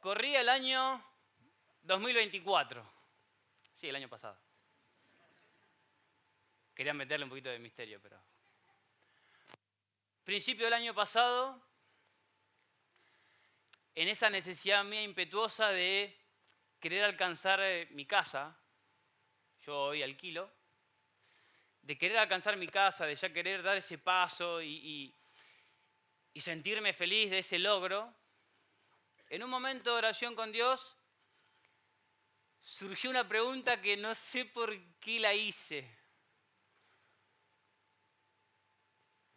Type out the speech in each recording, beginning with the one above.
Corría el año 2024. Sí, el año pasado. Quería meterle un poquito de misterio, pero... Principio del año pasado, en esa necesidad mía impetuosa de querer alcanzar mi casa, yo hoy alquilo, de querer alcanzar mi casa, de ya querer dar ese paso y sentirme feliz de ese logro, en un momento de oración con Dios surgió una pregunta que no sé por qué la hice,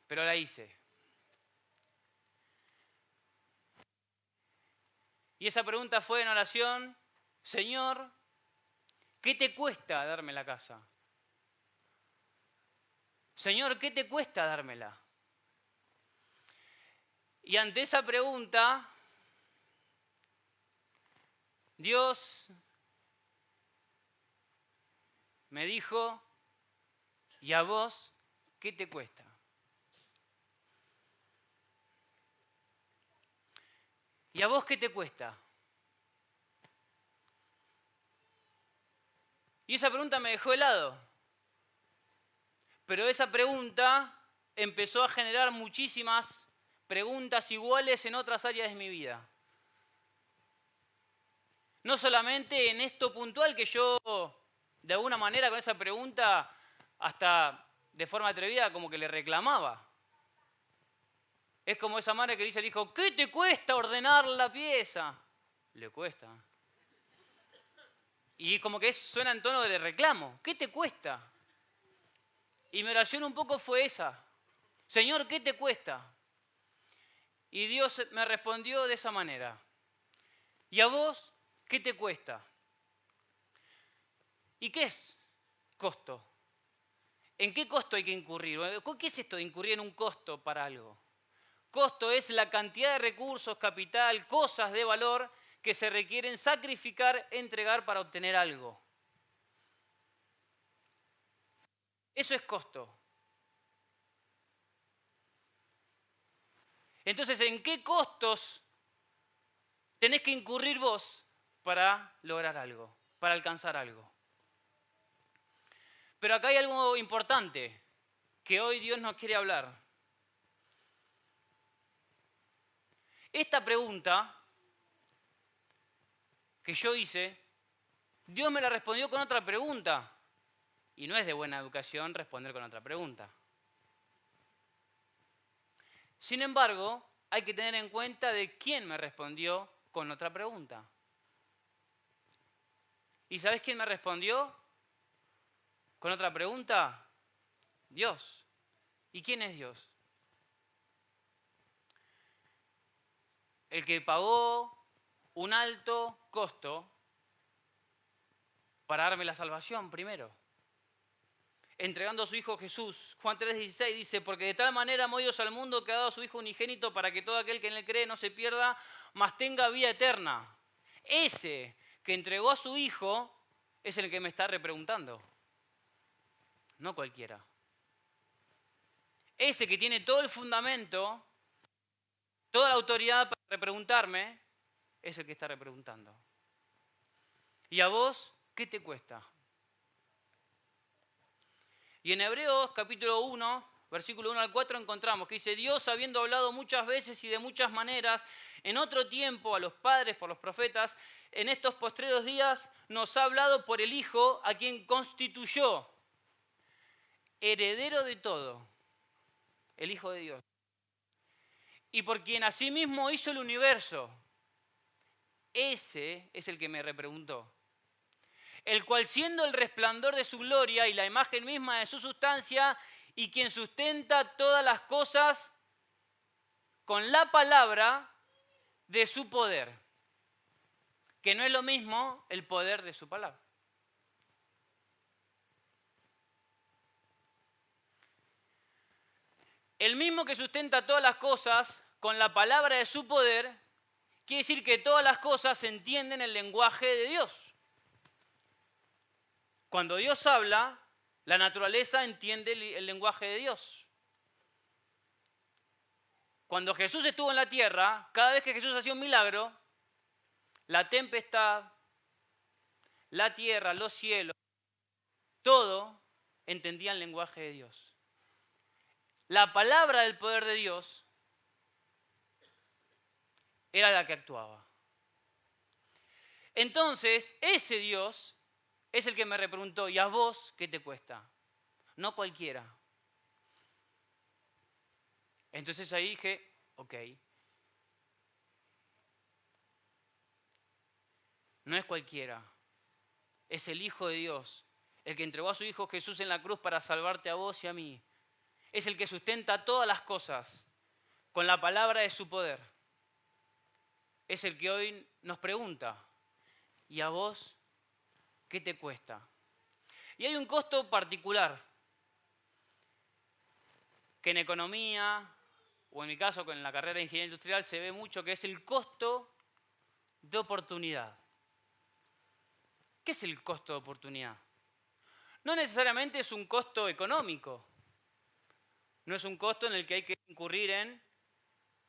pero la hice. Y esa pregunta fue en oración: Señor, ¿qué te cuesta darme la casa? Señor, ¿qué te cuesta dármela? Y ante esa pregunta, Dios me dijo: ¿y a vos qué te cuesta? ¿Y a vos qué te cuesta? Y esa pregunta me dejó helado. Pero esa pregunta empezó a generar muchísimas preguntas iguales en otras áreas de mi vida. No solamente en esto puntual que yo, de alguna manera, con esa pregunta, hasta de forma atrevida, como que le reclamaba. Es como esa madre que dice al hijo: ¿qué te cuesta ordenar la pieza? Le cuesta. Y como que suena en tono de reclamo. ¿Qué te cuesta? Y mi oración un poco fue esa: Señor, ¿qué te cuesta? Y Dios me respondió de esa manera: ¿y a vos qué te cuesta? ¿Y qué es costo? ¿En qué costo hay que incurrir? ¿Qué es esto de incurrir en un costo para algo? Costo es la cantidad de recursos, capital, cosas de valor que se requieren sacrificar, entregar para obtener algo. Eso es costo. Entonces, ¿en qué costos tenés que incurrir vos para lograr algo, para alcanzar algo? Pero acá hay algo importante que hoy Dios nos quiere hablar. Esta pregunta que yo hice, Dios me la respondió con otra pregunta. Y no es de buena educación responder con otra pregunta. Sin embargo, hay que tener en cuenta de quién me respondió con otra pregunta. ¿Y sabés quién me respondió con otra pregunta? Dios. ¿Y quién es Dios? El que pagó un alto costo para darme la salvación primero, entregando a su Hijo Jesús. Juan 3:16 dice: porque de tal manera amó Dios al mundo que ha dado a su Hijo unigénito para que todo aquel que en él cree no se pierda, mas tenga vida eterna. Ese que entregó a su Hijo es el que me está repreguntando, no cualquiera. Ese que tiene todo el fundamento, toda la autoridad para repreguntarme, es el que está repreguntando. ¿Y a vos qué te cuesta? Y en Hebreos capítulo 1, versículo 1 al 4 encontramos que dice: Dios, habiendo hablado muchas veces y de muchas maneras, en otro tiempo a los padres por los profetas, en estos postreros días nos ha hablado por el Hijo, a quien constituyó heredero de todo, el Hijo de Dios. Y por quien asimismo hizo el universo. Ese es el que me repreguntó. El cual, siendo el resplandor de su gloria y la imagen misma de su sustancia, y quien sustenta todas las cosas con la palabra de su poder. Que no es lo mismo el poder de su palabra. El mismo que sustenta todas las cosas con la palabra de su poder, quiere decir que todas las cosas entienden el lenguaje de Dios. Cuando Dios habla, la naturaleza entiende el lenguaje de Dios. Cuando Jesús estuvo en la tierra, cada vez que Jesús hacía un milagro, la tempestad, la tierra, los cielos, todo entendía el lenguaje de Dios. La palabra del poder de Dios era la que actuaba. Entonces, ese Dios es el que me repreguntó, ¿y a vos qué te cuesta? No cualquiera. Entonces ahí dije, ok, no es cualquiera, es el Hijo de Dios, el que entregó a su Hijo Jesús en la cruz para salvarte a vos y a mí. Es el que sustenta todas las cosas con la palabra de su poder. Es el que hoy nos pregunta, ¿y a vos qué te cuesta? Y hay un costo particular que en economía, o en mi caso con la carrera de ingeniería industrial, se ve mucho, que es el costo de oportunidad. ¿Qué es el costo de oportunidad? No necesariamente es un costo económico. No es un costo en el que hay que incurrir en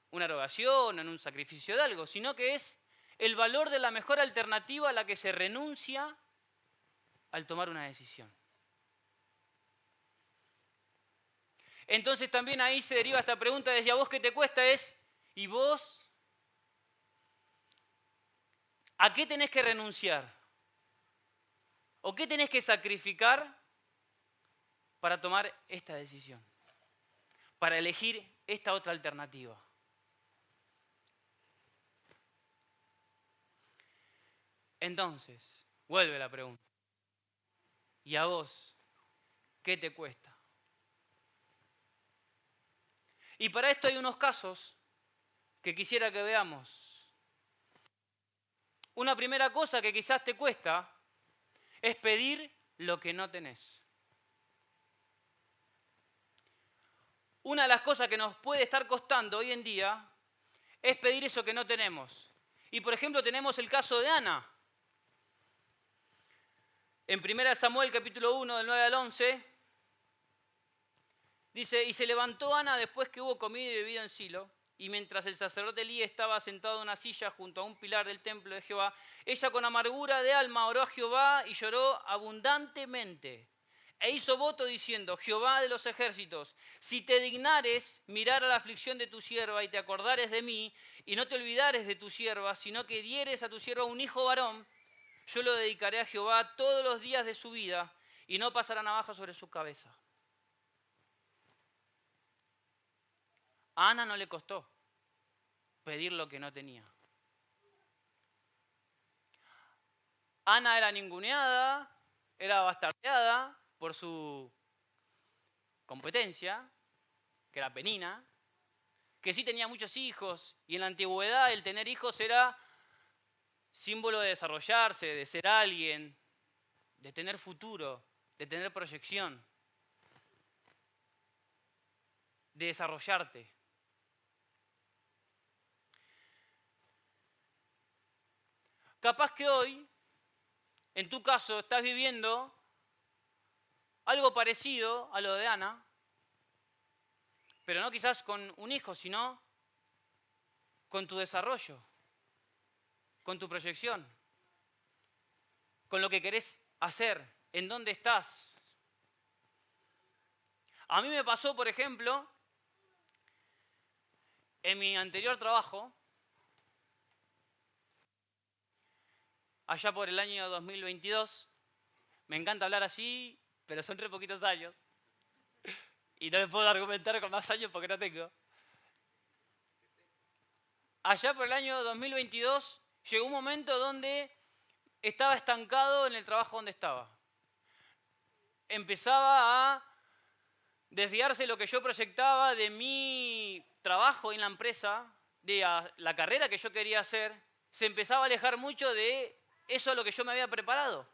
una erogación, en un sacrificio de algo, sino que es el valor de la mejor alternativa a la que se renuncia al tomar una decisión. Entonces también ahí se deriva esta pregunta desde ¿a vos qué te cuesta? ¿Y vos a qué tenés que renunciar? ¿O qué tenés que sacrificar para tomar esta decisión? Para elegir esta otra alternativa. Entonces, vuelve la pregunta. ¿Y a vos qué te cuesta? Y para esto hay unos casos que quisiera que veamos. Una primera cosa que quizás te cuesta es pedir lo que no tenés. Una de las cosas que nos puede estar costando hoy en día es pedir eso que no tenemos. Y por ejemplo tenemos el caso de Ana. En 1 Samuel capítulo 1 del 9 al 11 dice, y se levantó Ana después que hubo comido y bebido en Silo, y mientras el sacerdote Elí estaba sentado en una silla junto a un pilar del templo de Jehová, ella con amargura de alma oró a Jehová y lloró abundantemente. E hizo voto diciendo, Jehová de los ejércitos, si te dignares mirar a la aflicción de tu sierva y te acordares de mí, y no te olvidares de tu sierva, sino que dieres a tu sierva un hijo varón, yo lo dedicaré a Jehová todos los días de su vida, y no pasará navaja sobre su cabeza. A Ana no le costó pedir lo que no tenía. Ana era ninguneada, era bastardeada por su competencia, que era Penina, que sí tenía muchos hijos, y en la antigüedad el tener hijos era símbolo de desarrollarse, de ser alguien, de tener futuro, de tener proyección, de desarrollarte. Capaz que hoy, en tu caso, estás viviendo algo parecido a lo de Ana, pero no quizás con un hijo, sino con tu desarrollo, con tu proyección, con lo que querés hacer, en dónde estás. A mí me pasó, por ejemplo, en mi anterior trabajo, allá por el año 2022, me encanta hablar así, pero son re poquitos años, y no me puedo argumentar con más años porque no tengo. Allá por el año 2022 llegó un momento donde estaba estancado en el trabajo donde estaba. Empezaba a desviarse lo que yo proyectaba de mi trabajo en la empresa, de la carrera que yo quería hacer, se empezaba a alejar mucho de eso a lo que yo me había preparado.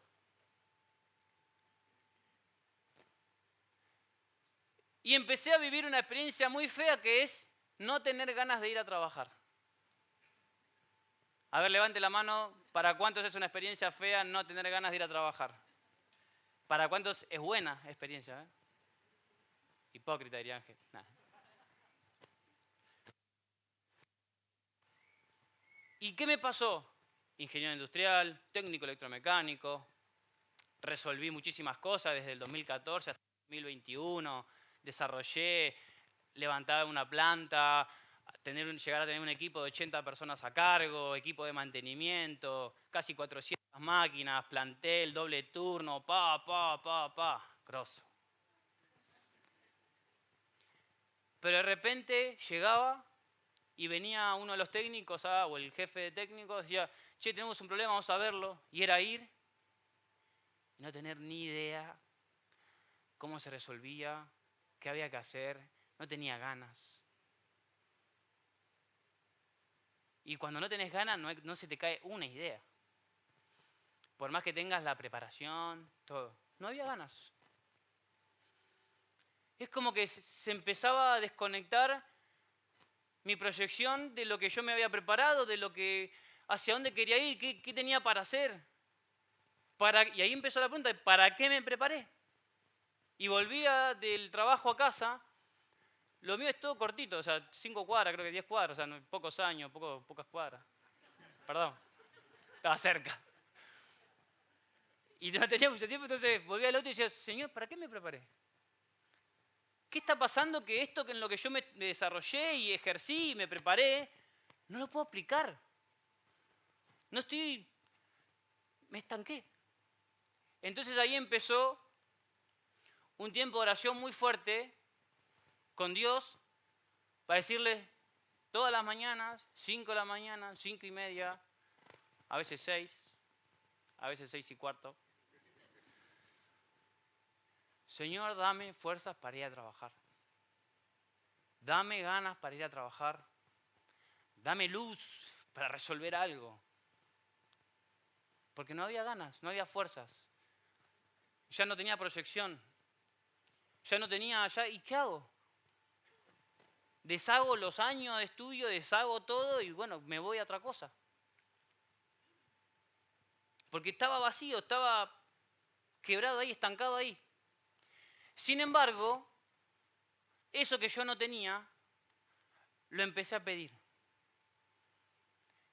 Y empecé a vivir una experiencia muy fea que es no tener ganas de ir a trabajar. A ver, levante la mano, ¿para cuántos es una experiencia fea no tener ganas de ir a trabajar? ¿Para cuántos es buena experiencia? Hipócrita, diría Ángel. Nah. ¿Y qué me pasó? ingeniero industrial, técnico electromecánico. Resolví muchísimas cosas desde el 2014 hasta el 2021. Desarrollé, levantaba una planta, llegar a tener un equipo de 80 personas a cargo, equipo de mantenimiento, casi 400 máquinas, plantel, doble turno, grosso. Pero de repente llegaba y venía uno de los técnicos o el jefe de técnicos, decía, che, tenemos un problema, vamos a verlo. Y era ir y no tener ni idea cómo se resolvía, qué había que hacer, no tenía ganas. Y cuando no tenés ganas, no se te cae una idea. Por más que tengas la preparación, todo. No había ganas. Es como que se empezaba a desconectar mi proyección de lo que yo me había preparado, de lo que, hacia dónde quería ir, qué tenía para hacer. Y ahí empezó la pregunta, ¿para qué me preparé? Y volvía del trabajo a casa. Lo mío es todo cortito, o sea, 5 cuadras, creo que 10 cuadras, o sea, pocos años, pocas cuadras. Perdón, estaba cerca. Y no tenía mucho tiempo, entonces volví al auto y decía, Señor, ¿para qué me preparé? ¿Qué está pasando que esto en lo que yo me desarrollé y ejercí y me preparé, no lo puedo aplicar? Me estanqué. Entonces ahí empezó un tiempo de oración muy fuerte con Dios para decirle todas las mañanas, 5 de la mañana, 5:30, a veces 6, a veces 6:15. Señor, dame fuerzas para ir a trabajar. Dame ganas para ir a trabajar. Dame luz para resolver algo. Porque no había ganas, no había fuerzas. Ya no tenía proyección. ¿Y qué hago? Deshago los años de estudio, deshago todo y bueno, me voy a otra cosa. Porque estaba vacío, estaba quebrado ahí, estancado ahí. Sin embargo, eso que yo no tenía, lo empecé a pedir.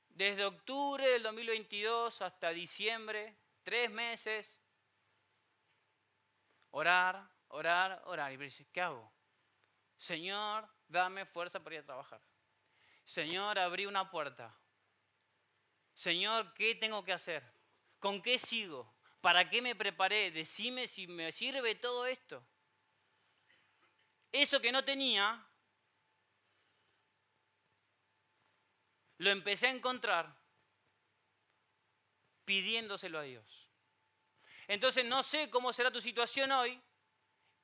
Desde octubre del 2022 hasta diciembre, 3 meses, orar. Y me dice, ¿qué hago? Señor, dame fuerza para ir a trabajar. Señor, abrí una puerta. Señor, ¿qué tengo que hacer? ¿Con qué sigo? ¿Para qué me preparé? Decime si me sirve todo esto. Eso que no tenía, lo empecé a encontrar pidiéndoselo a Dios. Entonces no sé cómo será tu situación hoy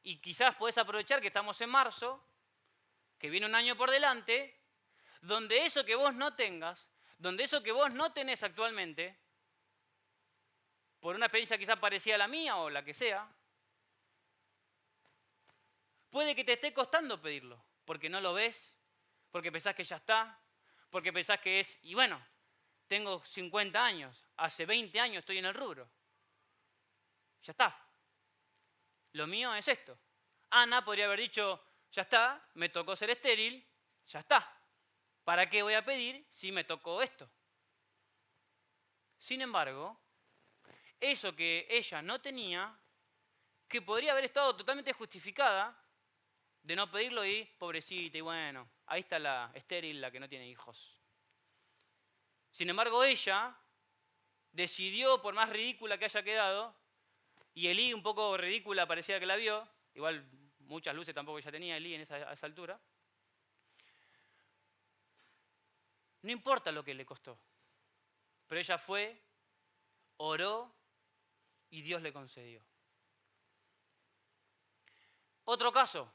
y quizás podés aprovechar que estamos en marzo, que viene un año por delante, donde eso que vos no tengas, donde eso que vos no tenés actualmente, por una experiencia quizás parecida a la mía o la que sea, puede que te esté costando pedirlo, porque no lo ves, porque pensás que ya está, porque pensás que es, y bueno, tengo 50 años, hace 20 años estoy en el rubro. Ya está. Lo mío es esto. Ana podría haber dicho, ya está, me tocó ser estéril, ya está. ¿Para qué voy a pedir si me tocó esto? Sin embargo, eso que ella no tenía, que podría haber estado totalmente justificada de no pedirlo y pobrecita, y bueno, ahí está la estéril, la que no tiene hijos. Sin embargo, ella decidió, por más ridícula que haya quedado, y Elí un poco ridícula parecía que la vio, igual muchas luces tampoco ella tenía Elí a esa altura, no importa lo que le costó, pero ella fue, oró y Dios le concedió. Otro caso,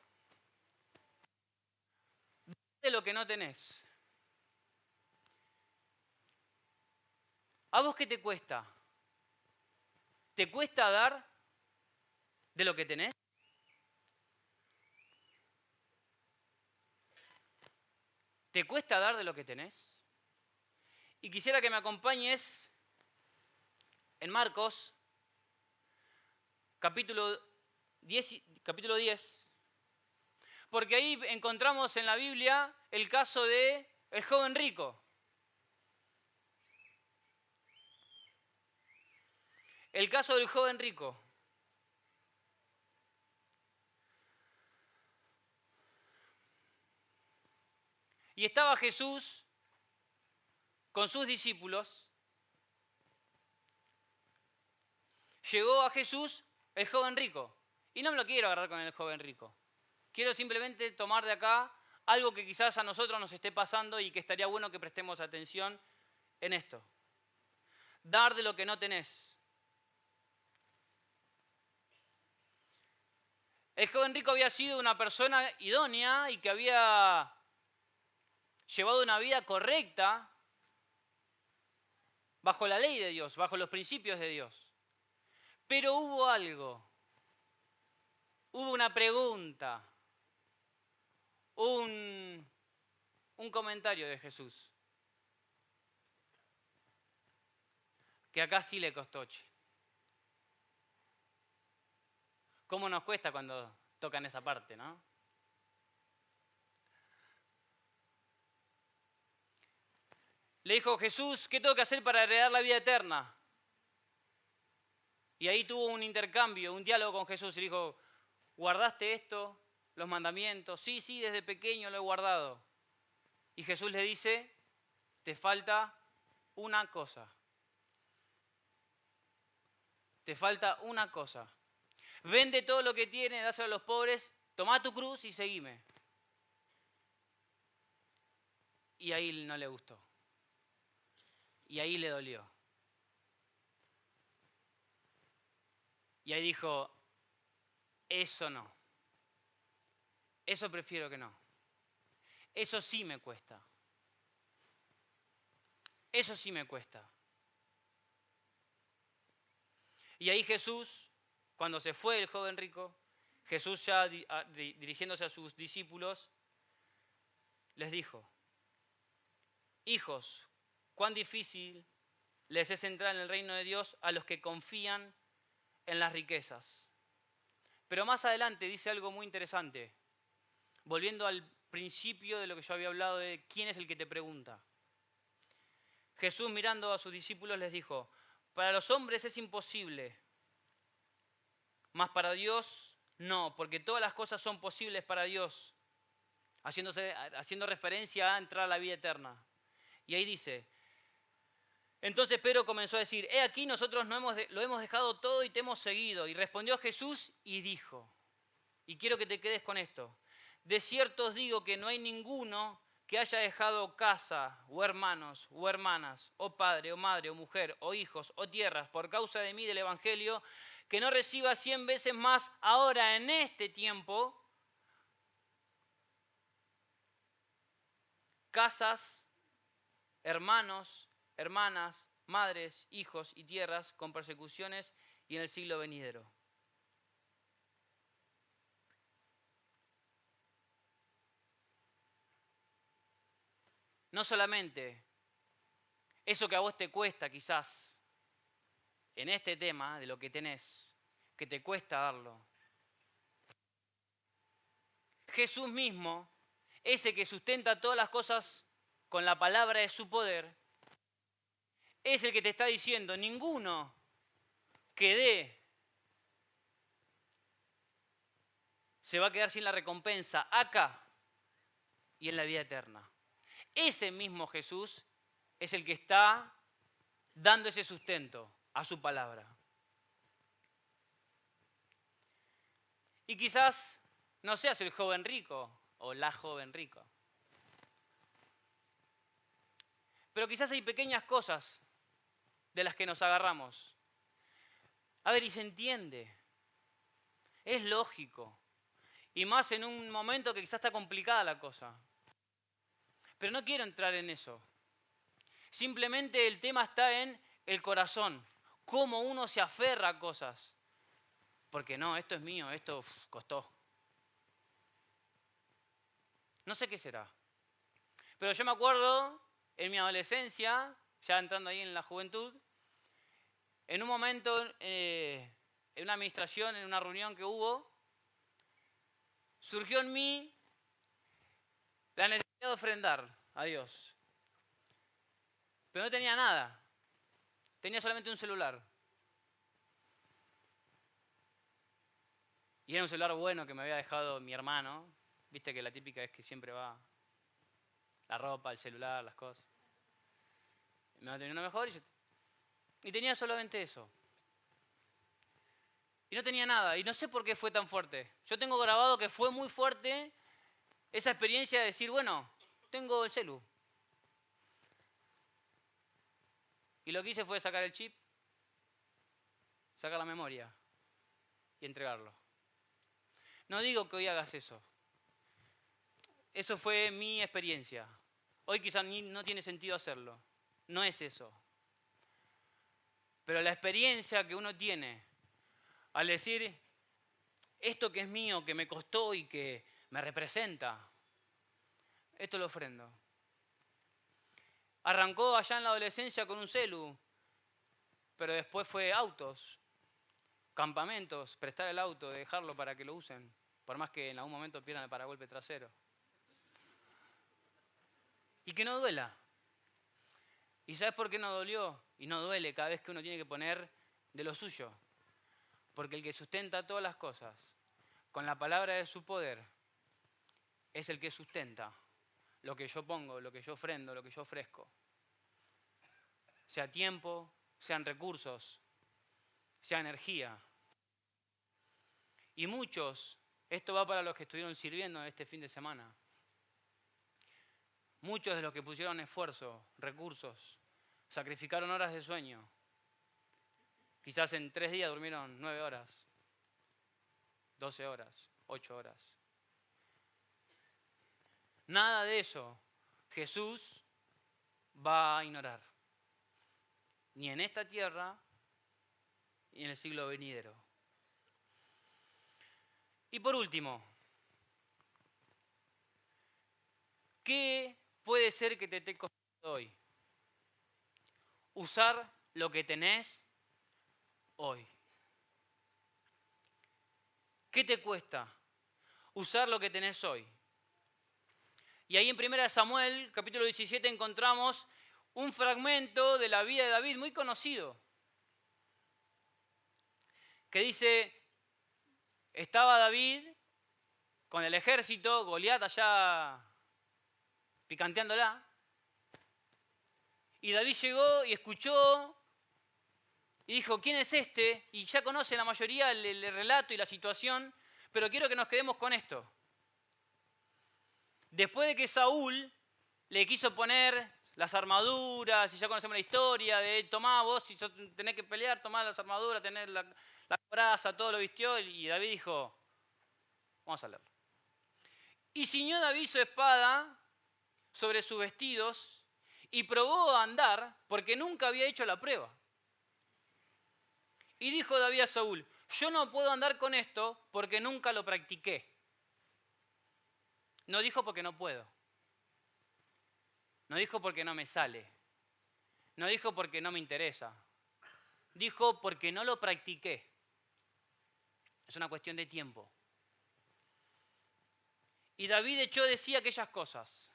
de lo que no tenés. ¿A vos qué te cuesta? ¿Te cuesta dar de lo que tenés? ¿Te cuesta dar de lo que tenés? Y quisiera que me acompañes en Marcos, capítulo 10, porque ahí encontramos en la Biblia el caso de el joven rico. El caso del joven rico. Y estaba Jesús con sus discípulos. Llegó a Jesús el joven rico. Y no me lo quiero agarrar con el joven rico. Quiero simplemente tomar de acá algo que quizás a nosotros nos esté pasando y que estaría bueno que prestemos atención en esto. Dar de lo que no tenés. El joven rico había sido una persona idónea y que había llevado una vida correcta bajo la ley de Dios, bajo los principios de Dios. Pero hubo algo, hubo una pregunta, un comentario de Jesús, que acá sí le costó. ¿Cómo nos cuesta cuando tocan esa parte, no? Le dijo Jesús, ¿qué tengo que hacer para heredar la vida eterna? Y ahí tuvo un intercambio, un diálogo con Jesús y le dijo, ¿guardaste esto? Los mandamientos. Sí, sí, desde pequeño lo he guardado. Y Jesús le dice, te falta una cosa. Te falta una cosa. Vende todo lo que tienes, dáselo a los pobres, toma tu cruz y seguime. Y ahí no le gustó. Y ahí le dolió. Y ahí dijo, eso no. Eso prefiero que no. Eso sí me cuesta. Eso sí me cuesta. Y ahí Jesús, cuando se fue el joven rico, Jesús ya dirigiéndose a sus discípulos, les dijo, hijos, cuán difícil les es entrar en el reino de Dios a los que confían en las riquezas. Pero más adelante dice algo muy interesante, volviendo al principio de lo que yo había hablado de quién es el que te pregunta. Jesús mirando a sus discípulos les dijo, para los hombres es imposible, mas para Dios no, porque todas las cosas son posibles para Dios, haciendo referencia a entrar a la vida eterna. Y ahí dice, entonces Pedro comenzó a decir, he aquí nosotros lo hemos dejado todo y te hemos seguido. Y respondió Jesús y dijo, y quiero que te quedes con esto, de cierto os digo que no hay ninguno que haya dejado casa, o hermanos, o hermanas, o padre, o madre, o mujer, o hijos, o tierras, por causa de mí, del Evangelio, que no reciba 100 veces más ahora en este tiempo, casas, hermanos, hermanas, madres, hijos y tierras, con persecuciones y en el siglo venidero. No solamente eso que a vos te cuesta quizás en este tema de lo que tenés, que te cuesta darlo. Jesús mismo, ese que sustenta todas las cosas con la palabra de su poder, es el que te está diciendo, ninguno que dé se va a quedar sin la recompensa acá y en la vida eterna. Ese mismo Jesús es el que está dando ese sustento a su palabra. Y quizás no seas el joven rico o la joven rico. Pero quizás hay pequeñas cosas de las que nos agarramos. A ver, y se entiende. Es lógico. Y más en un momento que quizás está complicada la cosa. Pero no quiero entrar en eso. Simplemente el tema está en el corazón. Cómo uno se aferra a cosas. Porque no, esto es mío, esto costó. No sé qué será. Pero yo me acuerdo en mi adolescencia, ya entrando ahí en la juventud, en un momento, en una administración, en una reunión que hubo, surgió en mí la necesidad de ofrendar a Dios. Pero no tenía nada. Tenía solamente un celular. Y era un celular bueno que me había dejado mi hermano. Viste que la típica es que siempre va la ropa, el celular, las cosas. Me va a tener uno mejor y tenía solamente eso. Y no tenía nada. Y no sé por qué fue tan fuerte. Yo tengo grabado que fue muy fuerte esa experiencia de decir, bueno, tengo el celu. Y lo que hice fue sacar el chip, sacar la memoria y entregarlo. No digo que hoy hagas eso. Eso fue mi experiencia. Hoy quizás no tiene sentido hacerlo. No es eso. Pero la experiencia que uno tiene al decir, esto que es mío, que me costó y que me representa, esto lo ofrendo. Arrancó allá en la adolescencia con un celu, pero después fue autos, campamentos, prestar el auto, dejarlo para que lo usen, por más que en algún momento pierdan el paragolpe trasero. Y que no duela. ¿Y sabes por qué no dolió? Y no duele cada vez que uno tiene que poner de lo suyo. Porque el que sustenta todas las cosas con la palabra de su poder es el que sustenta lo que yo pongo, lo que yo ofrendo, lo que yo ofrezco. Sea tiempo, sean recursos, sea energía. Y muchos, esto va para los que estuvieron sirviendo este fin de semana, muchos de los que pusieron esfuerzo, recursos, sacrificaron horas de sueño. Quizás en 3 días durmieron 9 horas, 12 horas, 8 horas. Nada de eso Jesús va a ignorar. Ni en esta tierra, ni en el siglo venidero. Y por último, ¿qué puede ser que te esté costando hoy? Usar lo que tenés hoy. ¿Qué te cuesta usar lo que tenés hoy? Y ahí en 1 Samuel, capítulo 17, encontramos un fragmento de la vida de David muy conocido, que dice, estaba David con el ejército, Goliat allá picanteándola, y David llegó y escuchó y dijo, ¿quién es este? Y ya conoce la mayoría el relato y la situación, pero quiero que nos quedemos con esto. Después de que Saúl le quiso poner las armaduras, y ya conocemos la historia de tomá vos, si tenés que pelear, tomá las armaduras, tener la coraza, todo lo vistió, y David dijo, vamos a leerlo. Y ciñó David su espada sobre sus vestidos y probó a andar porque nunca había hecho la prueba. Y dijo David a Saúl, yo no puedo andar con esto porque nunca lo practiqué. No dijo porque no puedo. No dijo porque no me sale. No dijo porque no me interesa. Dijo porque no lo practiqué. Es una cuestión de tiempo. Y David echó de sí aquellas cosas.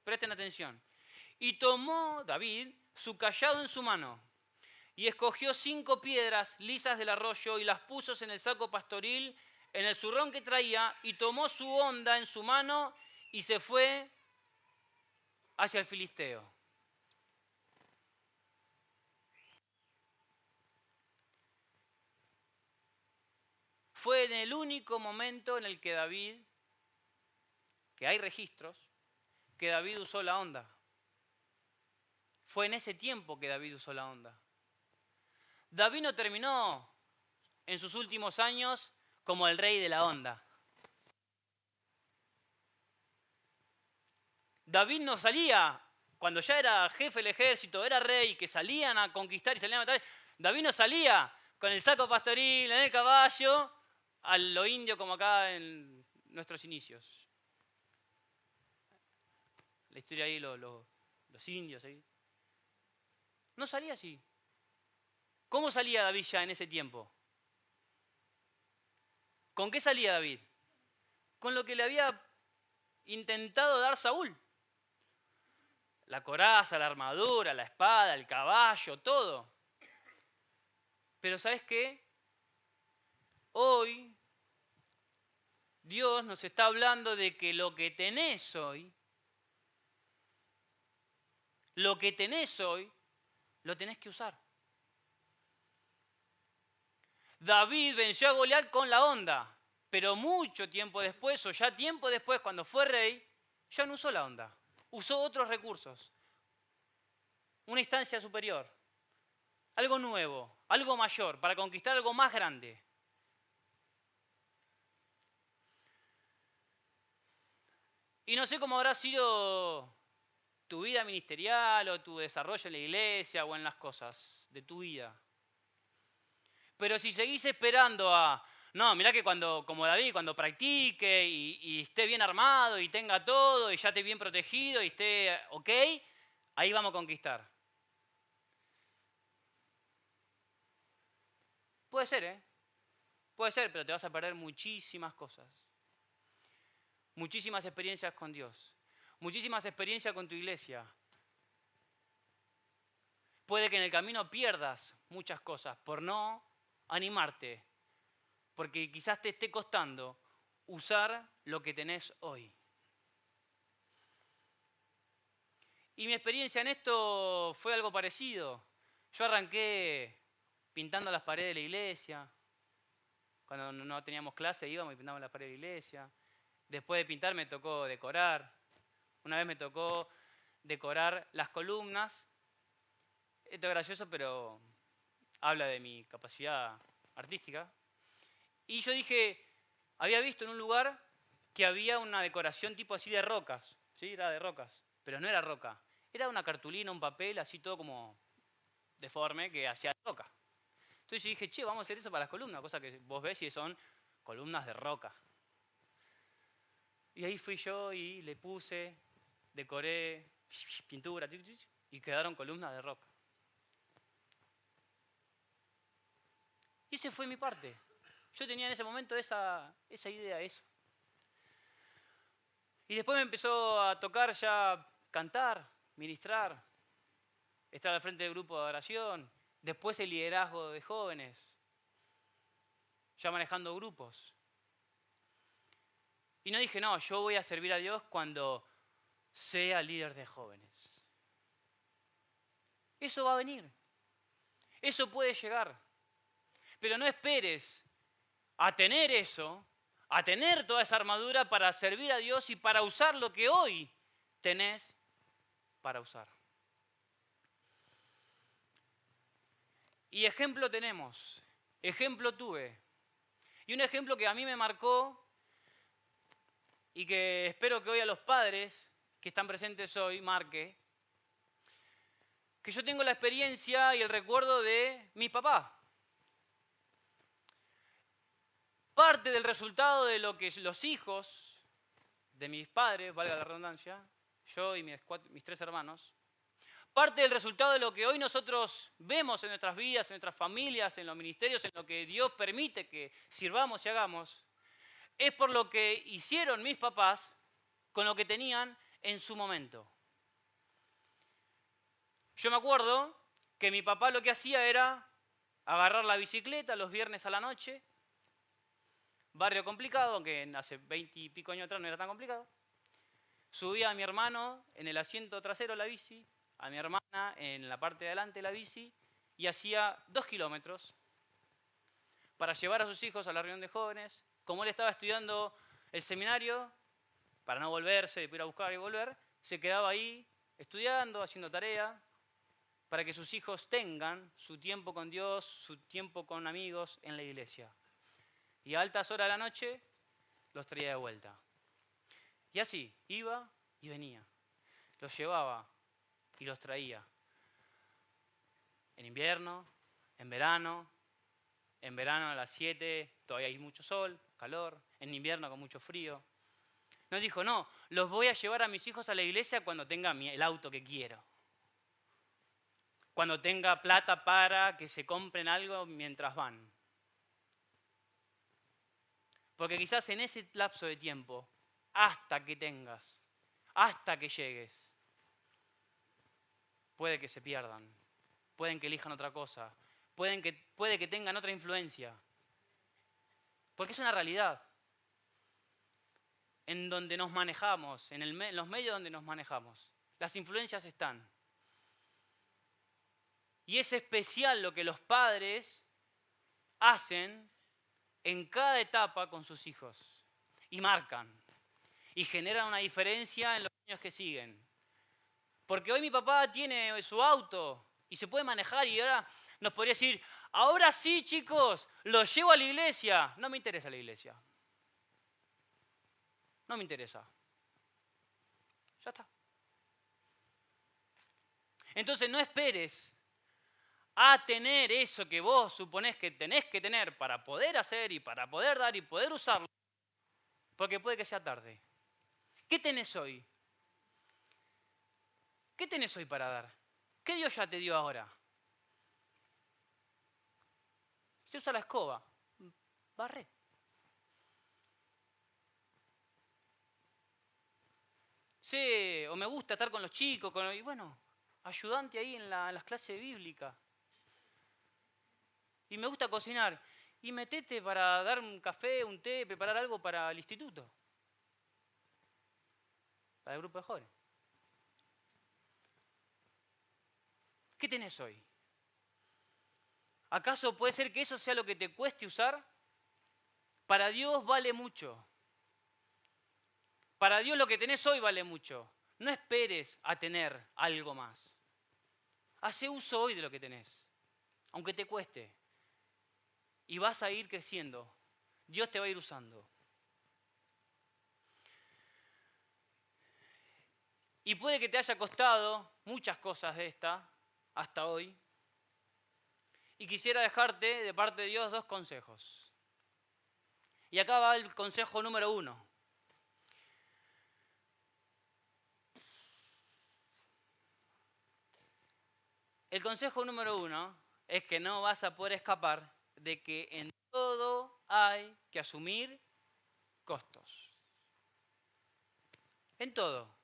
Presten atención. Y tomó David su cayado en su mano y escogió 5 piedras lisas del arroyo y las puso en el saco pastoril, en el zurrón que traía, y tomó su honda en su mano y se fue hacia el filisteo. Fue en el único momento en el que David, que hay registros, que David usó la honda. Fue en ese tiempo que David usó la honda. David no terminó en sus últimos años como el rey de la honda. David no salía, cuando ya era jefe del ejército, era rey, que salían a conquistar y salían a matar. David no salía con el saco pastoril, en el caballo, a lo indio como acá en nuestros inicios. La historia ahí, los indios ahí. No salía así. ¿Cómo salía David ya en ese tiempo? ¿Con qué salía David? Con lo que le había intentado dar Saúl. La coraza, la armadura, la espada, el caballo, todo. Pero ¿sabes qué? Hoy Dios nos está hablando de que lo que tenés hoy, lo tenés que usar. David venció a Goliat con la onda, pero mucho tiempo después, o ya tiempo después, cuando fue rey, ya no usó la onda. Usó otros recursos, una instancia superior, algo nuevo, algo mayor, para conquistar algo más grande. Y no sé cómo habrá sido tu vida ministerial o tu desarrollo en la iglesia o en las cosas de tu vida. Pero si seguís esperando no, mirá que como David, cuando practique y esté bien armado y tenga todo y ya esté bien protegido y esté ok, ahí vamos a conquistar. Puede ser, ¿eh? Puede ser, pero te vas a perder muchísimas cosas. Muchísimas experiencias con Dios. Muchísimas experiencias con tu iglesia. Puede que en el camino pierdas muchas cosas por no animarte, porque quizás te esté costando usar lo que tenés hoy. Y mi experiencia en esto fue algo parecido. Yo arranqué pintando las paredes de la iglesia. Cuando no teníamos clase íbamos y pintábamos las paredes de la iglesia. Después de pintar me tocó decorar. Una vez me tocó decorar las columnas. Esto es gracioso, pero habla de mi capacidad artística. Y yo dije, había visto en un lugar que había una decoración tipo así de rocas. ¿Sí? Era de rocas, pero no era roca. Era una cartulina, un papel, así todo como deforme, que hacía roca. Entonces yo dije, che, vamos a hacer eso para las columnas, cosa que vos ves y son columnas de roca. Y ahí fui yo y le puse, decoré, pintura, y quedaron columnas de roca. Y esa fue mi parte. Yo tenía en ese momento esa idea, eso. Y después me empezó a tocar ya cantar, ministrar, estar al frente del grupo de oración, después el liderazgo de jóvenes, ya manejando grupos. Y no dije, no, yo voy a servir a Dios cuando sea líder de jóvenes. Eso va a venir. Eso puede llegar. Pero no esperes a tener eso, a tener toda esa armadura para servir a Dios y para usar lo que hoy tenés para usar. Y ejemplo tenemos, ejemplo tuve. Y un ejemplo que a mí me marcó y que espero que hoy a los padres que están presentes hoy marque, que yo tengo la experiencia y el recuerdo de mi papá. Parte del resultado de lo que los hijos de mis padres, valga la redundancia, yo y mis 3 hermanos, parte del resultado de lo que hoy nosotros vemos en nuestras vidas, en nuestras familias, en los ministerios, en lo que Dios permite que sirvamos y hagamos, es por lo que hicieron mis papás con lo que tenían en su momento. Yo me acuerdo que mi papá lo que hacía era agarrar la bicicleta los viernes a la noche, barrio complicado, aunque hace 20 y pico años atrás no era tan complicado, subía a mi hermano en el asiento trasero de la bici, a mi hermana en la parte de adelante de la bici, y hacía 2 kilómetros para llevar a sus hijos a la reunión de jóvenes. Como él estaba estudiando el seminario, para no volverse, ir a buscar y volver, se quedaba ahí estudiando, haciendo tarea, para que sus hijos tengan su tiempo con Dios, su tiempo con amigos en la iglesia. Y a altas horas de la noche los traía de vuelta. Y así, iba y venía. Los llevaba y los traía. En invierno, en verano a las 7 todavía hay mucho sol, calor, en invierno con mucho frío. Nos dijo, no, los voy a llevar a mis hijos a la iglesia cuando tenga el auto que quiero. Cuando tenga plata para que se compren algo mientras van. Porque quizás en ese lapso de tiempo, hasta que tengas, hasta que llegues, puede que se pierdan, pueden que elijan otra cosa, puede que tengan otra influencia. Porque es una realidad. en donde nos manejamos, en los medios donde nos manejamos. Las influencias están. Y es especial lo que los padres hacen en cada etapa con sus hijos. Y marcan. Y generan una diferencia en los años que siguen. Porque hoy mi papá tiene su auto y se puede manejar y ahora nos podría decir, ahora sí, chicos, los llevo a la iglesia. No me interesa la iglesia. No me interesa. Ya está. Entonces no esperes a tener eso que vos suponés que tenés que tener para poder hacer y para poder dar y poder usarlo, porque puede que sea tarde. ¿Qué tenés hoy? ¿Qué tenés hoy para dar? ¿Qué Dios ya te dio ahora? Se usa la escoba. Barré. Sí, o me gusta estar con los chicos, y bueno, ayudante ahí en las clases bíblicas. Y me gusta cocinar. Y metete para dar un café, un té, preparar algo para el instituto. Para el grupo de jóvenes. ¿Qué tenés hoy? ¿Acaso puede ser que eso sea lo que te cueste usar? Para Dios vale mucho. Para Dios lo que tenés hoy vale mucho. No esperes a tener algo más. Hace uso hoy de lo que tenés, aunque te cueste. Y vas a ir creciendo. Dios te va a ir usando. Y puede que te haya costado muchas cosas de esta hasta hoy. Y quisiera dejarte de parte de Dios 2 consejos. Y acá va el consejo número 1. El consejo número 1 es que no vas a poder escapar de que en todo hay que asumir costos. En todo.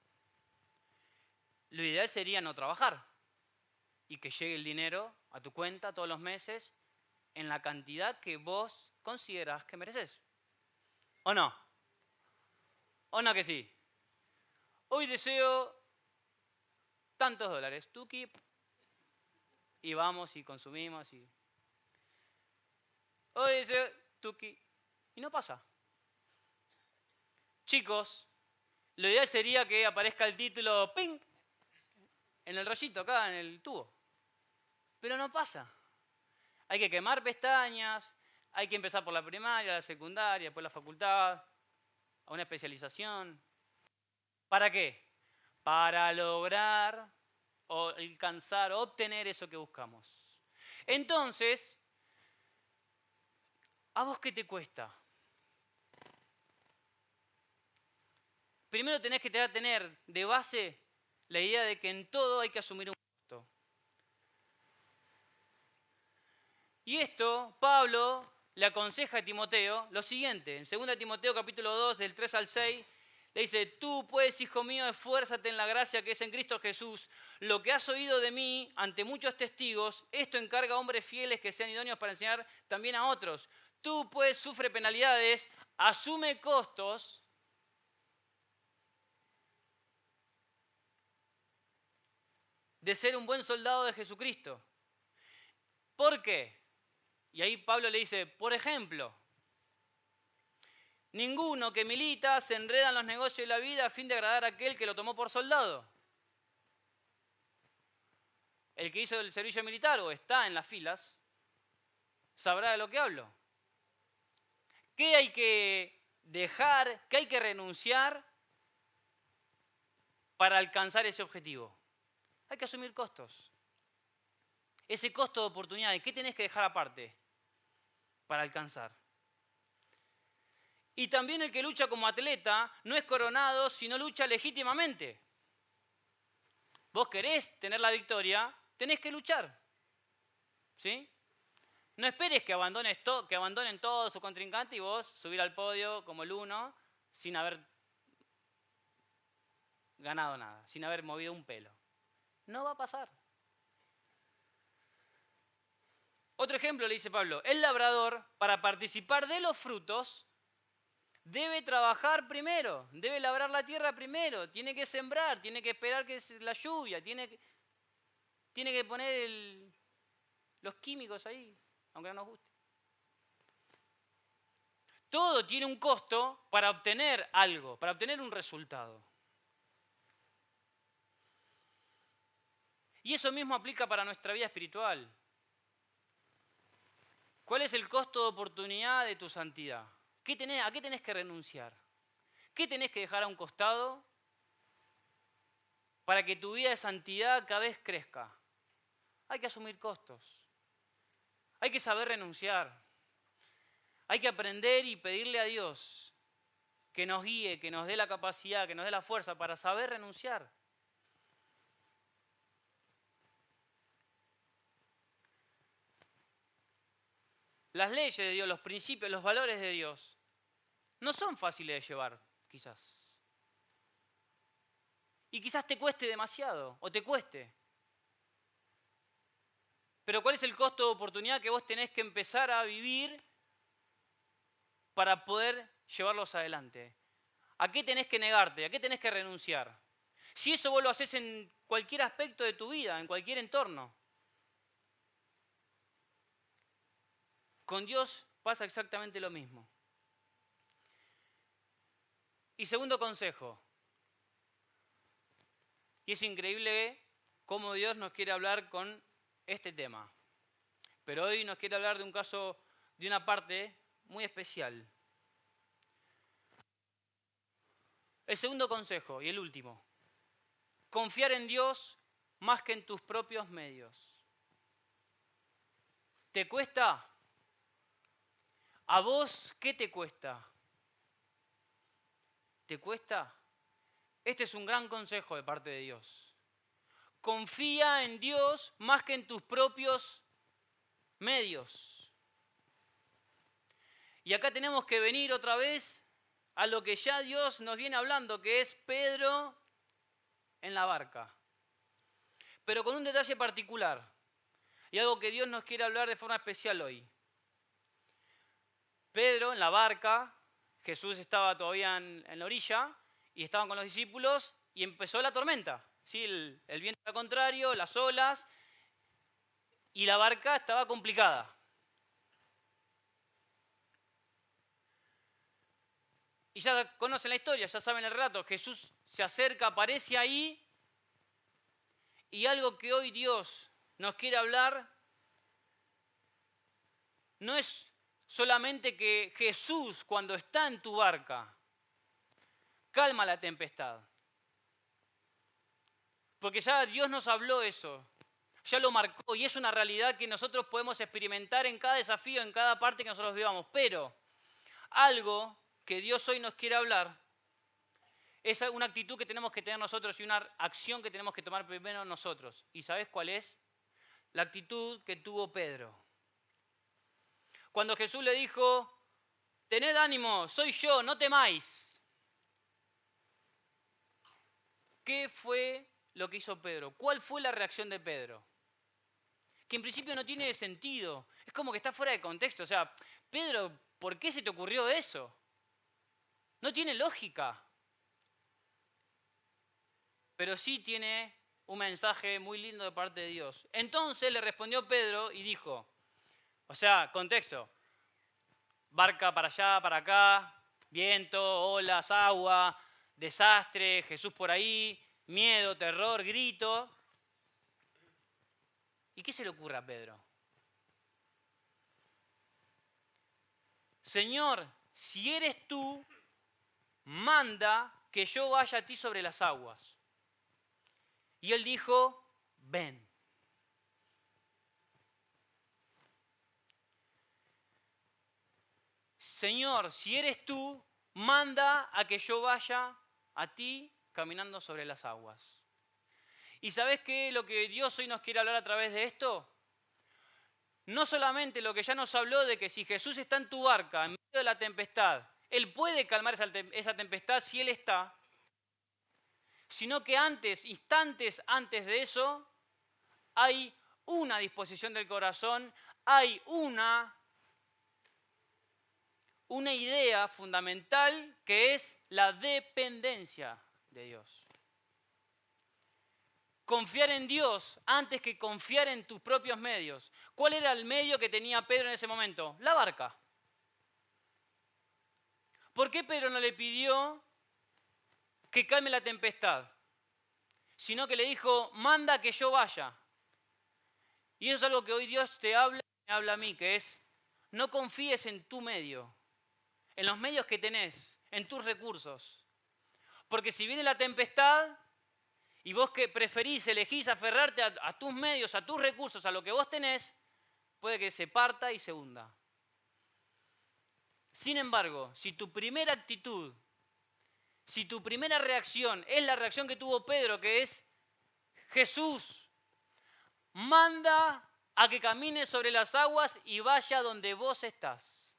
Lo ideal sería no trabajar y que llegue el dinero a tu cuenta todos los meses en la cantidad que vos considerás que mereces. ¿O no? ¿O no que sí? Hoy deseo tantos dólares. Tuki. Y vamos y consumimos y... Hoy deseo tuki. Y no pasa. Chicos, lo ideal sería que aparezca el título ¡ping! En el rollito acá, en el tubo. Pero no pasa. Hay que quemar pestañas, hay que empezar por la primaria, la secundaria, después la facultad, a una especialización. ¿Para qué? Para lograr o alcanzar, obtener eso que buscamos. Entonces, ¿a vos qué te cuesta? Primero tenés que tener de base la idea de que en todo hay que asumir un costo. Y esto, Pablo le aconseja a Timoteo lo siguiente. En 2 Timoteo capítulo 2, del 3 al 6, le dice, tú pues, hijo mío, esfuérzate en la gracia que es en Cristo Jesús. Lo que has oído de mí ante muchos testigos, esto encarga a hombres fieles que sean idóneos para enseñar también a otros. Tú pues sufre penalidades, asume costos de ser un buen soldado de Jesucristo. ¿Por qué? Y ahí Pablo le dice, por ejemplo, ninguno que milita se enreda en los negocios de la vida a fin de agradar a aquel que lo tomó por soldado. El que hizo el servicio militar o está en las filas, sabrá de lo que hablo. ¿Qué hay que dejar, qué hay que renunciar para alcanzar ese objetivo? Hay que asumir costos. Ese costo de oportunidad, ¿qué tenés que dejar aparte para alcanzar? Y también el que lucha como atleta no es coronado si no lucha legítimamente. Vos querés tener la victoria, tenés que luchar. ¿Sí? No esperes que abandonen todos tus contrincantes y vos subir al podio como el uno sin haber ganado nada, sin haber movido un pelo. No va a pasar. Otro ejemplo le dice Pablo, el labrador, para participar de los frutos, debe trabajar primero, debe labrar la tierra primero, tiene que sembrar, tiene que esperar que la lluvia, tiene que poner los químicos ahí, aunque no nos guste. Todo tiene un costo para obtener algo, para obtener un resultado. Y eso mismo aplica para nuestra vida espiritual. ¿Cuál es el costo de oportunidad de tu santidad? ¿A qué tenés que renunciar? ¿Qué tenés que dejar a un costado para que tu vida de santidad cada vez crezca? Hay que asumir costos. Hay que saber renunciar. Hay que aprender y pedirle a Dios que nos guíe, que nos dé la capacidad, que nos dé la fuerza para saber renunciar. Las leyes de Dios, los principios, los valores de Dios, no son fáciles de llevar, quizás. Y quizás te cueste demasiado, o te cueste. Pero ¿cuál es el costo de oportunidad que vos tenés que empezar a vivir para poder llevarlos adelante? ¿A qué tenés que negarte? ¿A qué tenés que renunciar? Si eso vos lo haces en cualquier aspecto de tu vida, en cualquier entorno. Con Dios pasa exactamente lo mismo. Y segundo consejo. Y es increíble cómo Dios nos quiere hablar con este tema. Pero hoy nos quiere hablar de un caso, de una parte muy especial. El segundo consejo y el último. Confiar en Dios más que en tus propios medios. ¿Te cuesta? ¿A vos qué te cuesta? ¿Te cuesta? Este es un gran consejo de parte de Dios. Confía en Dios más que en tus propios medios. Y acá tenemos que venir otra vez a lo que ya Dios nos viene hablando, que es Pedro en la barca. Pero con un detalle particular y algo que Dios nos quiere hablar de forma especial hoy. Pedro en la barca, Jesús estaba todavía en la orilla y estaban con los discípulos y empezó la tormenta. ¿Sí? El viento era contrario, las olas y la barca estaba complicada. Y ya conocen la historia, ya saben el relato. Jesús se acerca, aparece ahí y algo que hoy Dios nos quiere hablar no es solamente que Jesús, cuando está en tu barca, calma la tempestad. Porque ya Dios nos habló eso, ya lo marcó y es una realidad que nosotros podemos experimentar en cada desafío, en cada parte que nosotros vivamos. Pero algo que Dios hoy nos quiere hablar es una actitud que tenemos que tener nosotros y una acción que tenemos que tomar primero nosotros. ¿Y sabes cuál es? La actitud que tuvo Pedro. Cuando Jesús le dijo, tened ánimo, soy yo, no temáis. ¿Qué fue lo que hizo Pedro? ¿Cuál fue la reacción de Pedro? Que en principio no tiene sentido. Es como que está fuera de contexto. O sea, Pedro, ¿por qué se te ocurrió eso? No tiene lógica. Pero sí tiene un mensaje muy lindo de parte de Dios. Entonces le respondió Pedro y dijo, o sea, contexto, barca para allá, para acá, viento, olas, agua, desastre, Jesús por ahí, miedo, terror, grito. ¿Y qué se le ocurre a Pedro? Señor, si eres tú, manda que yo vaya a ti sobre las aguas. Y él dijo, ven. Señor, si eres tú, manda a que yo vaya a ti caminando sobre las aguas. ¿Y sabes qué? Lo que Dios hoy nos quiere hablar a través de esto, no solamente lo que ya nos habló de que si Jesús está en tu barca, en medio de la tempestad, Él puede calmar esa tempestad si Él está, sino que antes, instantes antes de eso, hay una disposición del corazón, hay una una idea fundamental que es la dependencia de Dios. Confiar en Dios antes que confiar en tus propios medios. ¿Cuál era el medio que tenía Pedro en ese momento? La barca. ¿Por qué Pedro no le pidió que calme la tempestad? Sino que le dijo, manda que yo vaya. Y eso es algo que hoy Dios te habla y me habla a mí, que es, no confíes en tu medio, en los medios que tenés, en tus recursos. Porque si viene la tempestad y vos que preferís, elegís aferrarte a tus medios, a tus recursos, a lo que vos tenés, puede que se parta y se hunda. Sin embargo, si tu primera actitud, si tu primera reacción es la reacción que tuvo Pedro, que es Jesús, manda a que camine sobre las aguas y vaya donde vos estás.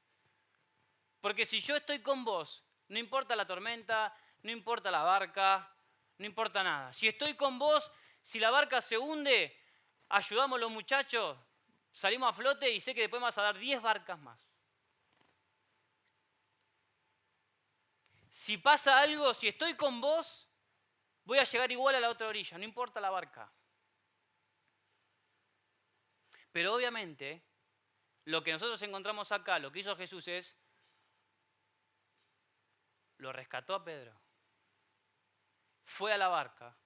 Porque si yo estoy con vos, no importa la tormenta, no importa la barca, no importa nada. Si estoy con vos, si la barca se hunde, ayudamos a los muchachos, salimos a flote y sé que después me vas a dar 10 barcas más. Si pasa algo, si estoy con vos, voy a llegar igual a la otra orilla, no importa la barca. Pero obviamente, lo que nosotros encontramos acá, lo que hizo Jesús es, lo rescató a Pedro, fue a la barca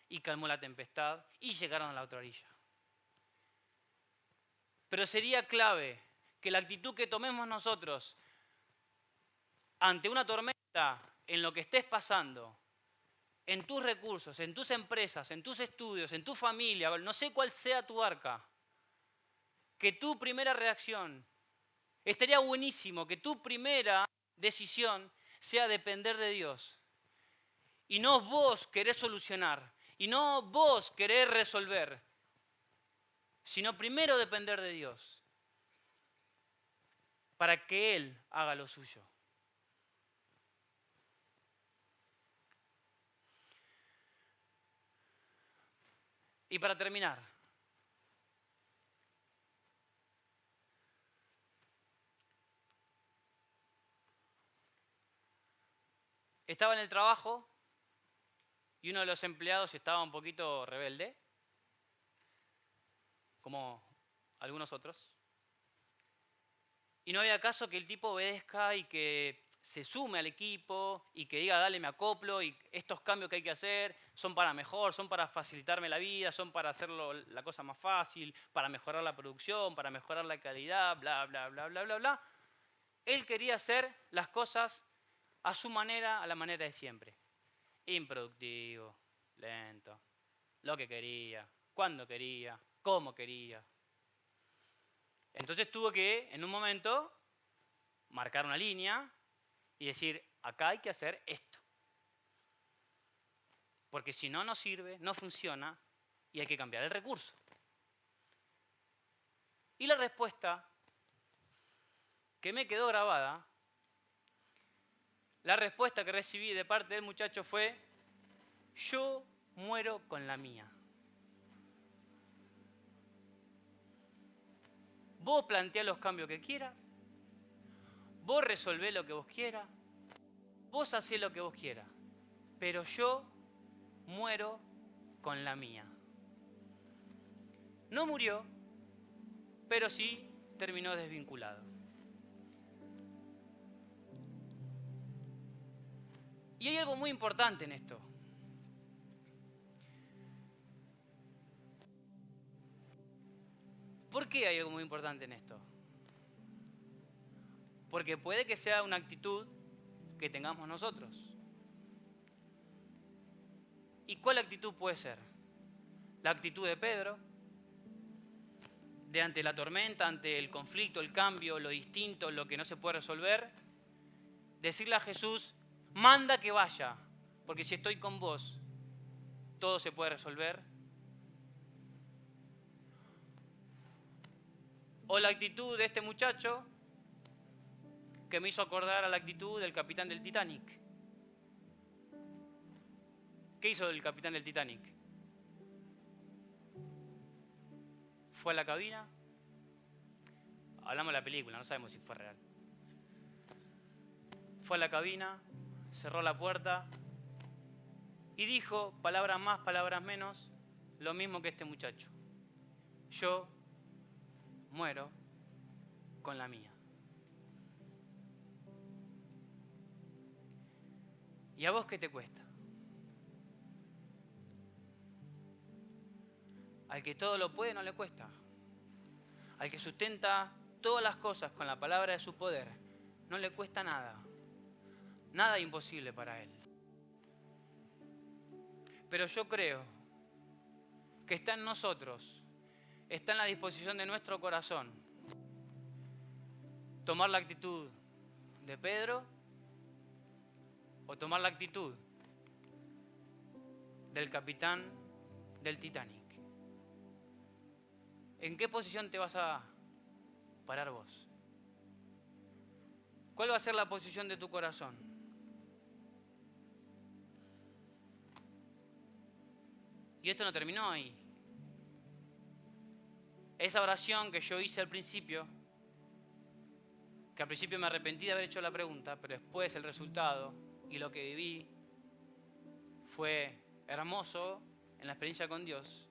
y calmó la tempestad y llegaron a la otra orilla. Pero sería clave que la actitud que tomemos nosotros ante una tormenta, en lo que estés pasando, en tus recursos, en tus empresas, en tus estudios, en tu familia, no sé cuál sea tu barca, que tu primera reacción, estaría buenísimo que tu primera decisión sea depender de Dios. Y no vos querés solucionar, y no vos querés resolver, sino primero depender de Dios, para que Él haga lo suyo. Y para terminar, estaba en el trabajo y uno de los empleados estaba un poquito rebelde, como algunos otros. Y no había caso que el tipo obedezca y que se sume al equipo y que diga, dale, me acoplo y estos cambios que hay que hacer son para mejor, son para facilitarme la vida, son para hacerlo la cosa más fácil, para mejorar la producción, para mejorar la calidad, bla, bla, bla, bla, bla, bla. Él quería hacer las cosas a su manera, a la manera de siempre. Improductivo, lento, lo que quería, cuando quería, cómo quería. Entonces tuvo que, en un momento, marcar una línea y decir, acá hay que hacer esto. Porque si no, no sirve, no funciona y hay que cambiar el recurso. Y la respuesta que me quedó grabada, la respuesta que recibí de parte del muchacho fue, yo muero con la mía. Vos planteás los cambios que quieras, vos resolvés lo que vos quieras, vos hacés lo que vos quieras, pero yo muero con la mía. No murió, pero sí terminó desvinculado. Y hay algo muy importante en esto. ¿Por qué hay algo muy importante en esto? Porque puede que sea una actitud que tengamos nosotros. ¿Y cuál actitud puede ser? La actitud de Pedro, de ante la tormenta, ante el conflicto, el cambio, lo distinto, lo que no se puede resolver, decirle a Jesús, manda que vaya, porque si estoy con vos, todo se puede resolver. O la actitud de este muchacho, que me hizo acordar a la actitud del capitán del Titanic. ¿Qué hizo el capitán del Titanic? Fue a la cabina, hablamos de la película, no sabemos si fue real. fue a la cabina, cerró la puerta y dijo, palabras más, palabras menos, lo mismo que este muchacho. Yo muero con la mía. ¿Y a vos qué te cuesta? Al que todo lo puede no le cuesta. Al que sustenta todas las cosas con la palabra de su poder, no le cuesta nada. Nada imposible para él. Pero yo creo que está en nosotros, está en la disposición de nuestro corazón, tomar la actitud de Pedro o tomar la actitud del capitán del Titanic. ¿En qué posición te vas a parar vos? ¿Cuál va a ser la posición de tu corazón? Y esto no terminó ahí. Esa oración que yo hice al principio, que al principio me arrepentí de haber hecho la pregunta, pero después el resultado y lo que viví fue hermoso en la experiencia con Dios.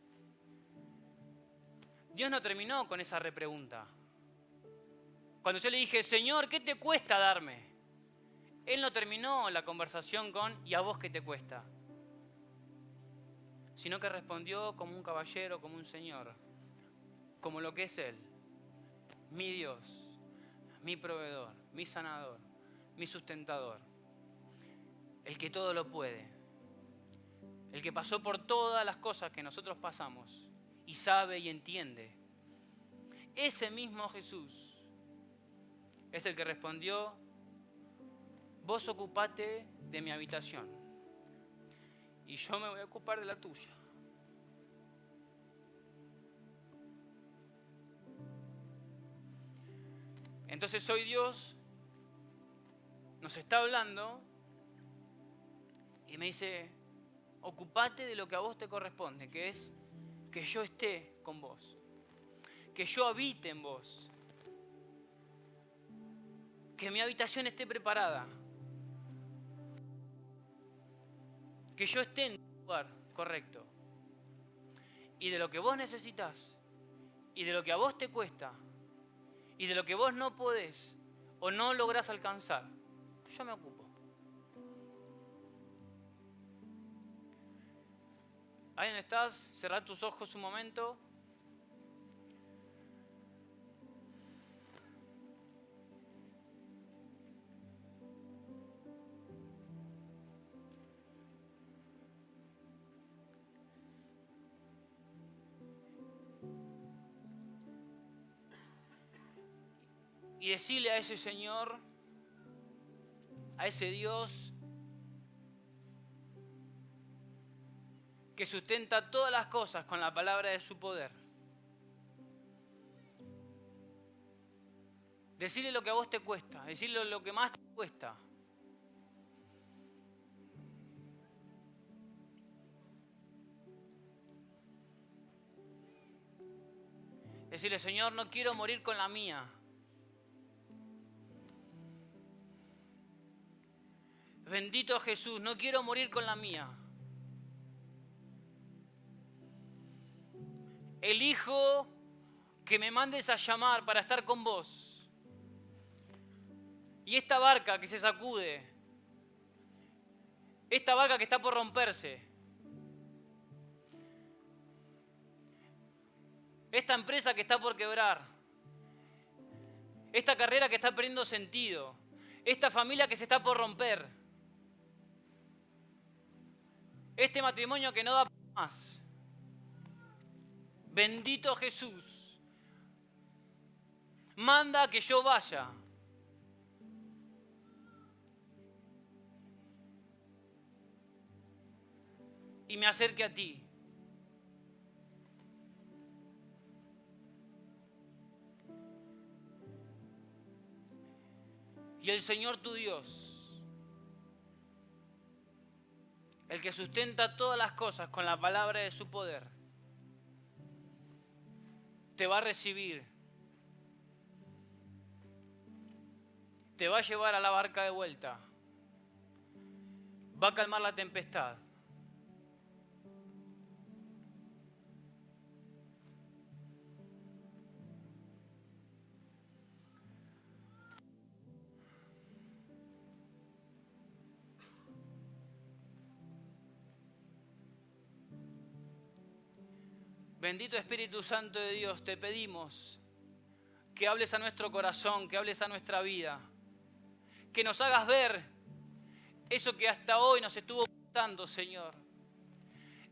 Dios no terminó con esa repregunta. Cuando yo le dije, Señor, ¿qué te cuesta darme? Él no terminó la conversación con, ¿y a vos qué te cuesta? Sino que respondió como un caballero, como un señor, como lo que es Él, mi Dios, mi proveedor, mi sanador, mi sustentador, el que todo lo puede, el que pasó por todas las cosas que nosotros pasamos y sabe y entiende. Ese mismo Jesús es el que respondió, vos ocupate de mi habitación y yo me voy a ocupar de la tuya. Entonces hoy Dios nos está hablando y me dice, ocupate de lo que a vos te corresponde, que es que yo esté con vos, que yo habite en vos, que mi habitación esté preparada, que yo esté en el lugar correcto. Y de lo que vos necesitas, y de lo que a vos te cuesta, y de lo que vos no podés o no lográs alcanzar, yo me ocupo. Ahí donde estás, cerrá tus ojos un momento. Y decirle a ese Señor, a ese Dios que sustenta todas las cosas con la palabra de su poder. Decirle lo que a vos te cuesta, decirle lo que más te cuesta. Decirle, Señor, no quiero morir con la mía. Bendito Jesús, no quiero morir con la mía. Elijo que me mandes a llamar para estar con vos. Y esta barca que se sacude, esta barca que está por romperse, esta empresa que está por quebrar, esta carrera que está perdiendo sentido, esta familia que se está por romper, este matrimonio que no da más. Bendito Jesús, manda que yo vaya. Y me acerque a ti. Y el Señor tu Dios, el que sustenta todas las cosas con la palabra de su poder, te va a recibir, te va a llevar a la barca de vuelta. Va a calmar la tempestad. Bendito Espíritu Santo de Dios, te pedimos que hables a nuestro corazón, que hables a nuestra vida, que nos hagas ver eso que hasta hoy nos estuvo ocultando, Señor.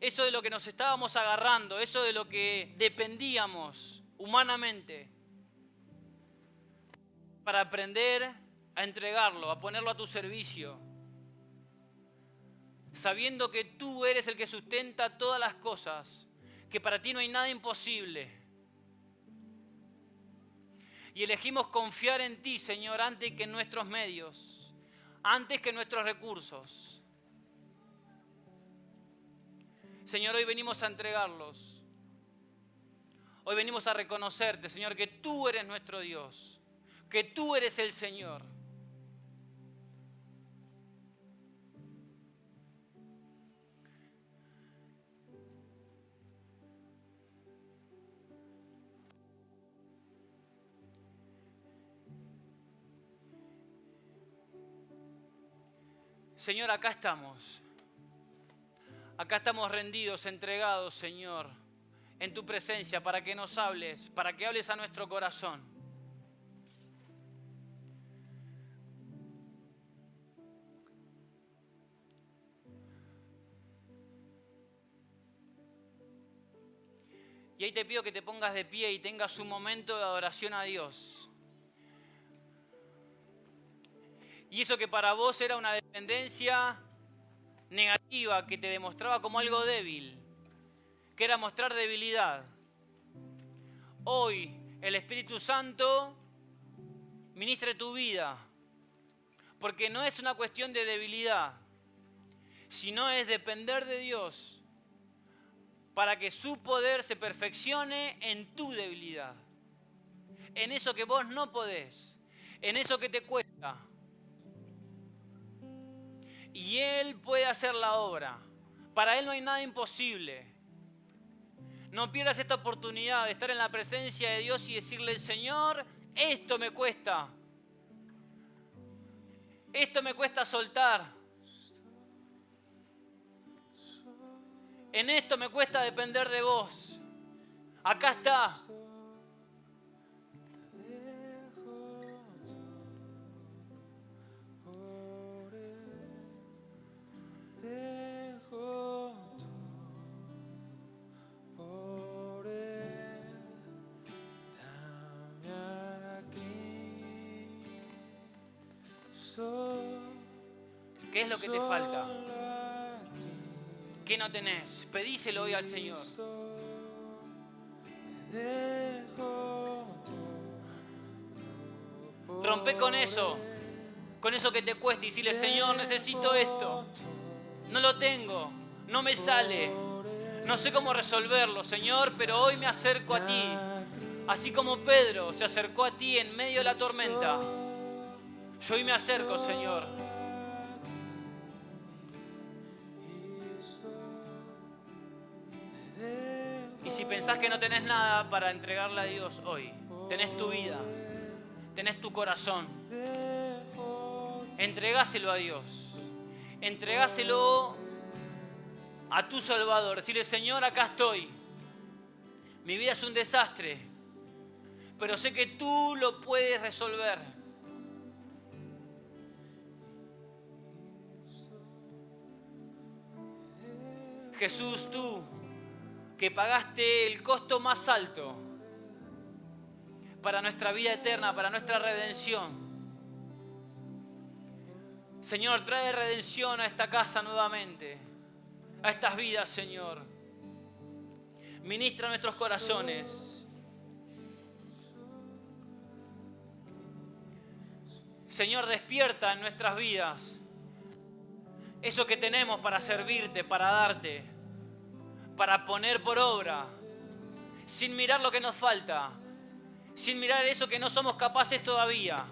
Eso de lo que nos estábamos agarrando, eso de lo que dependíamos humanamente, para aprender a entregarlo, a ponerlo a tu servicio, sabiendo que tú eres el que sustenta todas las cosas, que para ti no hay nada imposible. Y elegimos confiar en ti, Señor, antes que en nuestros medios, antes que en nuestros recursos. Señor, hoy venimos a entregarlos. Hoy venimos a reconocerte, Señor, que tú eres nuestro Dios, que tú eres el Señor. Señor, acá estamos. Acá estamos rendidos, entregados, Señor, en tu presencia para que nos hables, para que hables a nuestro corazón. Y ahí te pido que te pongas de pie y tengas un momento de adoración a Dios. Y eso que para vos era una dependencia negativa, que te demostraba como algo débil, que era mostrar debilidad. Hoy el Espíritu Santo ministre tu vida, porque no es una cuestión de debilidad, sino es depender de Dios para que su poder se perfeccione en tu debilidad, en eso que vos no podés, en eso que te cuesta. Y Él puede hacer la obra. Para Él no hay nada imposible. No pierdas esta oportunidad de estar en la presencia de Dios y decirle: Señor, esto me cuesta. Esto me cuesta soltar. En esto me cuesta depender de vos. Acá está. ¿Qué es lo que te falta? ¿Qué no tenés? Pedíselo hoy al Señor. Rompe con eso que te cuesta y decirle: Señor, necesito esto. No lo tengo, no me sale, no sé cómo resolverlo, Señor, pero hoy me acerco a ti. Así como Pedro se acercó a ti en medio de la tormenta, yo hoy me acerco, Señor. Y si pensás que no tenés nada para entregarle a Dios hoy, tenés tu vida, tenés tu corazón, entregáselo a Dios, entregáselo a tu Salvador. Decirle: Señor, acá estoy, mi vida es un desastre, pero sé que tú lo puedes resolver. Jesús, tú que pagaste el costo más alto para nuestra vida eterna, para nuestra redención. Señor, trae redención a esta casa nuevamente, a estas vidas, Señor. Ministra nuestros corazones. Señor, despierta en nuestras vidas eso que tenemos para servirte, para darte, para poner por obra, sin mirar lo que nos falta, sin mirar eso que no somos capaces todavía.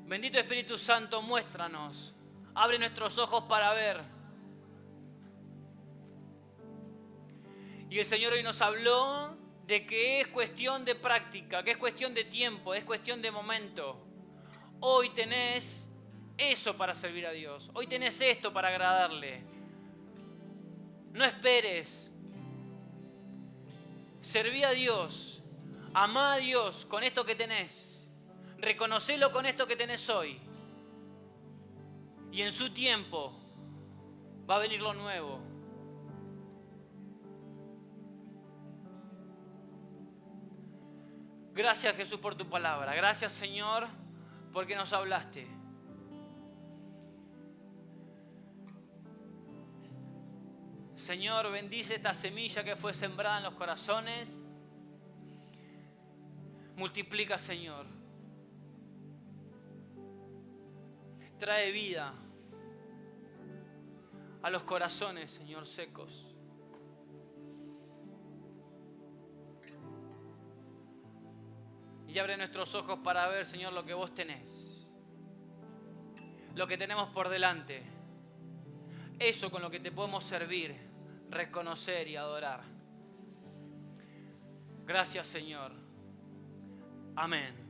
Bendito Espíritu Santo, muéstranos. Abre nuestros ojos para ver. Y el Señor hoy nos habló de que es cuestión de práctica, que es cuestión de tiempo, es cuestión de momento. Hoy tenés eso para servir a Dios. Hoy tenés esto para agradarle. No esperes. Serví a Dios. Amá a Dios con esto que tenés. Reconocelo con esto que tenés hoy. Y en su tiempo va a venir lo nuevo. Gracias, Jesús, por tu palabra. Gracias, Señor, porque nos hablaste. Señor, bendice esta semilla que fue sembrada en los corazones. Multiplica, Señor. Trae vida a los corazones, Señor, secos. Y abre nuestros ojos para ver, Señor, lo que vos tenés. Lo que tenemos por delante. Eso con lo que te podemos servir, reconocer y adorar. Gracias, Señor. Amén.